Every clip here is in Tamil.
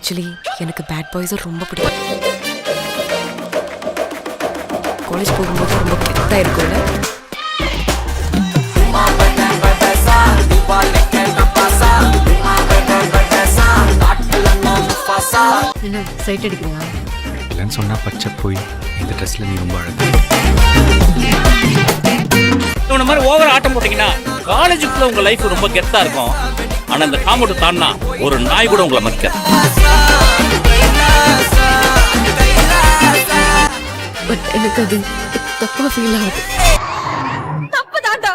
ஆக்சுவலி எனக்கு பேட் பாய்ஸை ரொம்ப பிடிக்கும். காலேஜ் போகும்போது ரொம்ப கெத்தாக இருக்கும்ல. என்ன சைட் அடிக்கிறியா? இல்லைன்னு சொன்னா பச்சை போய் இந்த ட்ரெஸ்ல நீ ரொம்ப அழகு. இந்த மாதிரி ஓவர் ஆட்டம் போட்டீங்கன்னா காலேஜுக்குள்ள உங்க லைஃப் ரொம்ப கெத்தா இருக்கும். ஆனா இந்த காம்பவுண்ட் தாண்டா ஒரு நாய் கூட உங்களை மதிக்க. பட் எனக்கு அது தப்பா ஃபீல் ஆகுது. தப்பு தாண்டா.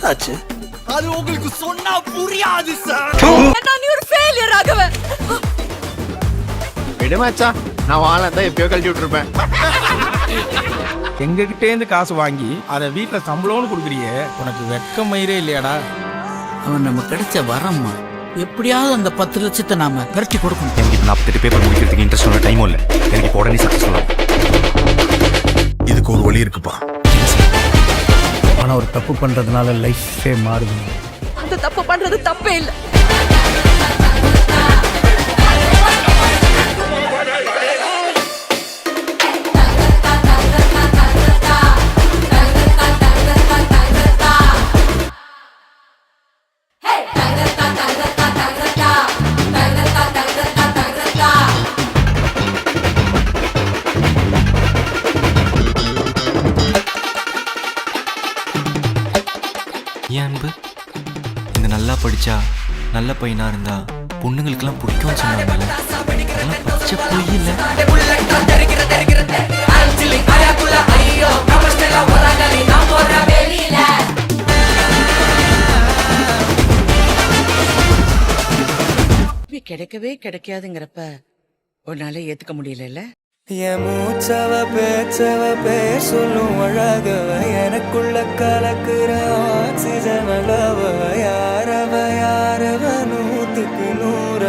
ஆச்சு அது உங்களுக்கு சொன்னா புரியாது சார். நீ ஒரு ஃபெயிலியர் ஆகவே. விடுமாச்சா, நான் வாழத்தான் எப்பயோ கழட்டி விட்டுருப்பேன். எங்ககிட்டே இருந்து காசு வாங்கி அதை வீட்டில் சம்பளம்னு கொடுக்குறியே, உனக்கு வெக்க மயிரே இல்லையாடா? அவன் நம்ம கிடைச்ச வரம்மா, எப்படியாவது அந்த 10 லட்சத்தை நாம விரட்டி கொடுக்கணும். எனக்கு இப்போ 48 பேப்பர் முடிக்கிறதுக்கு இன்ட்ரெஸ்ட் டைமும் இல்லை. எனக்கு இப்போ உடனே சக்ஸஸ் சொல்லலாம். இதுக்கு ஒரு வழி இருக்குப்பா. ஆனால் ஒரு தப்பு பண்ணுறதுனால லைஃபே மாறுது. அந்த தப்பு பண்றது தப்பே இல்லை. ஏன் அன்பு, இந்த நல்லா படிச்சா நல்ல பையனா இருந்தா பொண்ணுங்களுக்கெல்லாம் பிடிக்கும்னு சொன்னாங்கல்ல, அதெல்லாம் பச்சை பொய் இல்லை. கிடைக்கவே கிடைக்காதுங்கிறப்ப உன்னால ஏத்துக்க முடியல. என் மூச்சவ பேச்சவ பேர் சொல்லும் அழகவ, எனக்குள்ள கலக்குற ஆக்சிஜன் அளவ, யாரவ யாரவ 100க்கு 100